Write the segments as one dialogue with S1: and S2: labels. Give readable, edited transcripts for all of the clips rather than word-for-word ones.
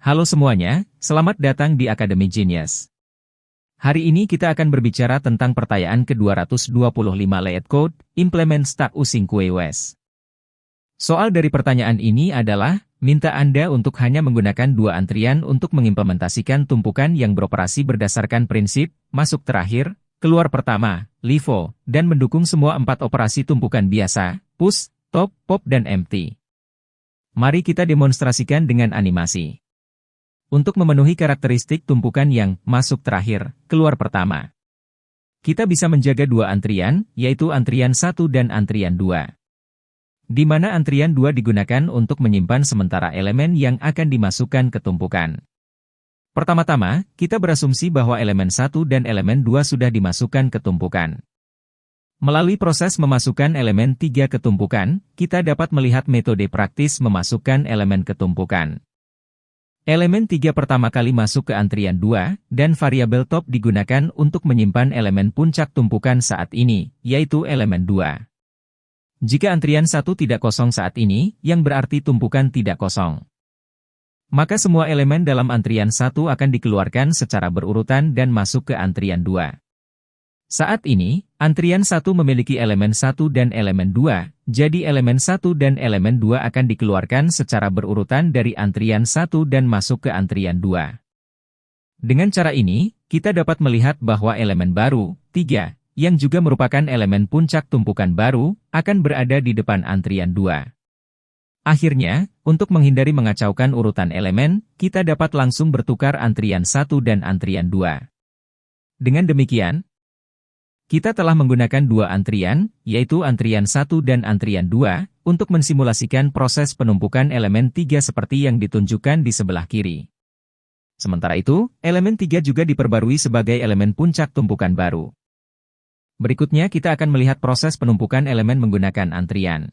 S1: Halo semuanya, selamat datang di Academy Genius. Hari ini kita akan berbicara tentang pertanyaan ke-225 Leet Code, Implement Stack Using QoS. Soal dari pertanyaan ini adalah, minta Anda untuk hanya menggunakan dua antrian untuk mengimplementasikan tumpukan yang beroperasi berdasarkan prinsip, masuk terakhir, keluar pertama, LIFO, dan mendukung semua 4 operasi tumpukan biasa, push, top, pop, dan empty. Mari kita demonstrasikan dengan animasi. Untuk memenuhi karakteristik tumpukan yang masuk terakhir, keluar pertama. Kita bisa menjaga dua antrian, yaitu antrian 1 dan antrian 2. Di mana antrian 2 digunakan untuk menyimpan sementara elemen yang akan dimasukkan ke tumpukan. Pertama-tama, kita berasumsi bahwa elemen 1 dan elemen 2 sudah dimasukkan ke tumpukan. Melalui proses memasukkan elemen 3 ke tumpukan, kita dapat melihat metode praktis memasukkan elemen ke tumpukan. Elemen 3 pertama kali masuk ke antrian 2, dan variabel top digunakan untuk menyimpan elemen puncak tumpukan saat ini, yaitu elemen 2. Jika antrian 1 tidak kosong saat ini, yang berarti tumpukan tidak kosong. Maka semua elemen dalam antrian 1 akan dikeluarkan secara berurutan dan masuk ke antrian 2. Saat ini, antrian 1 memiliki elemen 1 dan elemen 2, jadi elemen 1 dan elemen 2 akan dikeluarkan secara berurutan dari antrian 1 dan masuk ke antrian 2. Dengan cara ini, kita dapat melihat bahwa elemen baru, 3, yang juga merupakan elemen puncak tumpukan baru, akan berada di depan antrian 2. Akhirnya, untuk menghindari mengacaukan urutan elemen, kita dapat langsung bertukar antrian 1 dan antrian 2. Dengan demikian, kita telah menggunakan dua antrian, yaitu antrian 1 dan antrian 2, untuk mensimulasikan proses penumpukan elemen 3 seperti yang ditunjukkan di sebelah kiri. Sementara itu, elemen 3 juga diperbarui sebagai elemen puncak tumpukan baru. Berikutnya kita akan melihat proses penumpukan elemen menggunakan antrian.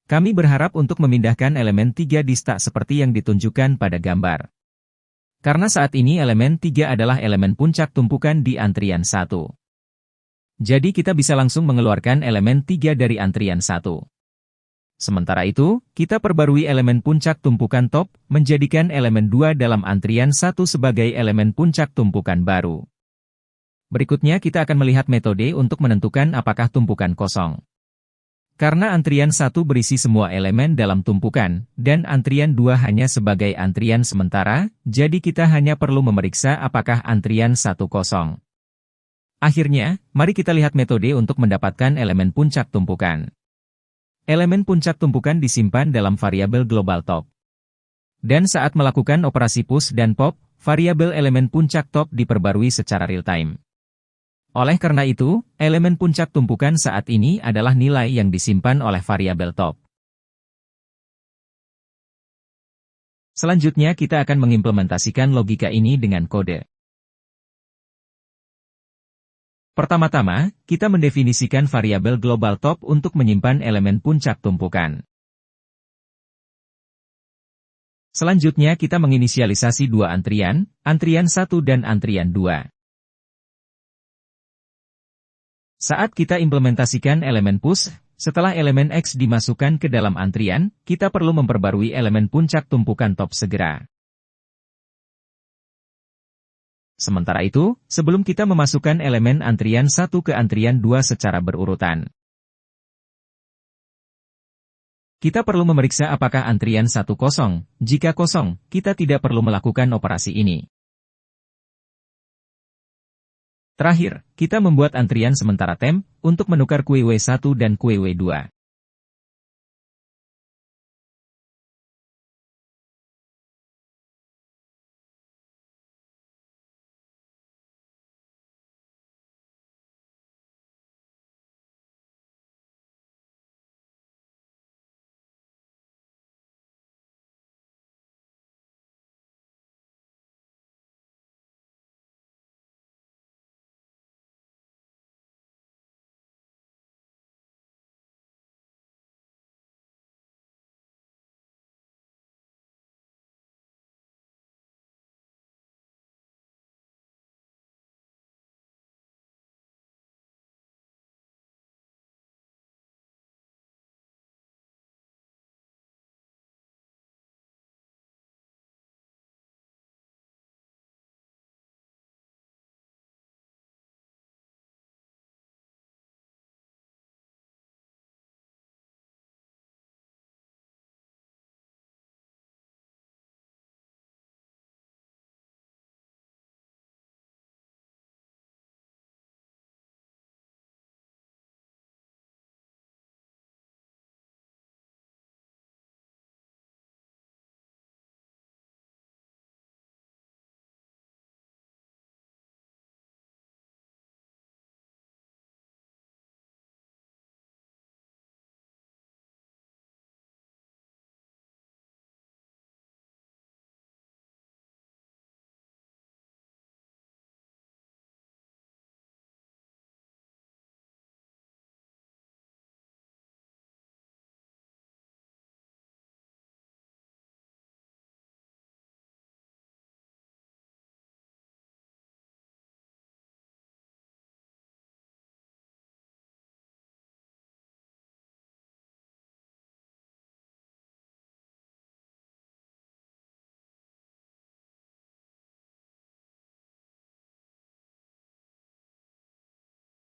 S1: Kami berharap untuk memindahkan elemen 3 di stack seperti yang ditunjukkan pada gambar. Karena saat ini elemen 3 adalah elemen puncak tumpukan di antrian 1. Jadi kita bisa langsung mengeluarkan elemen 3 dari antrian 1. Sementara itu, kita perbarui elemen puncak tumpukan top, menjadikan elemen 2 dalam antrian 1 sebagai elemen puncak tumpukan baru. Berikutnya kita akan melihat metode untuk menentukan apakah tumpukan kosong. Karena antrian 1 berisi semua elemen dalam tumpukan, dan antrian 2 hanya sebagai antrian sementara, jadi kita hanya perlu memeriksa apakah antrian 1 kosong. Akhirnya, mari kita lihat metode untuk mendapatkan elemen puncak tumpukan. Elemen puncak tumpukan disimpan dalam variabel global top. Dan saat melakukan operasi push dan pop, variabel elemen puncak top diperbarui secara real-time. Oleh karena itu, elemen puncak tumpukan saat ini adalah nilai yang disimpan oleh variabel top. Selanjutnya kita akan mengimplementasikan logika ini dengan kode. Pertama-tama, kita mendefinisikan variabel global top untuk menyimpan elemen puncak tumpukan. Selanjutnya kita menginisialisasi dua antrian, antrian 1 dan antrian 2. Saat kita implementasikan elemen push, setelah elemen X dimasukkan ke dalam antrian, kita perlu memperbarui elemen puncak tumpukan top segera. Sementara itu, sebelum kita memasukkan elemen antrian 1 ke antrian 2 secara berurutan, kita perlu memeriksa apakah antrian 1 kosong. Jika kosong, kita tidak perlu melakukan operasi ini. Terakhir, kita membuat antrian sementara temp untuk menukar QoW1 dan QoW2.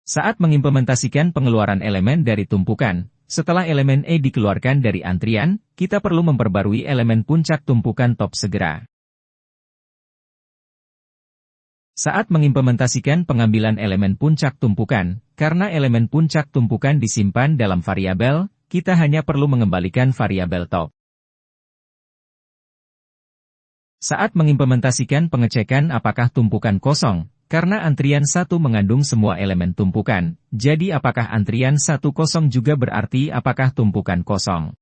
S1: Saat mengimplementasikan pengeluaran elemen dari tumpukan, setelah elemen E dikeluarkan dari antrian, kita perlu memperbarui elemen puncak tumpukan top segera. Saat mengimplementasikan pengambilan elemen puncak tumpukan, karena elemen puncak tumpukan disimpan dalam variabel, kita hanya perlu mengembalikan variabel top. Saat mengimplementasikan pengecekan apakah tumpukan kosong, karena antrian 1 mengandung semua elemen tumpukan, jadi apakah antrian 1 kosong juga berarti apakah tumpukan kosong.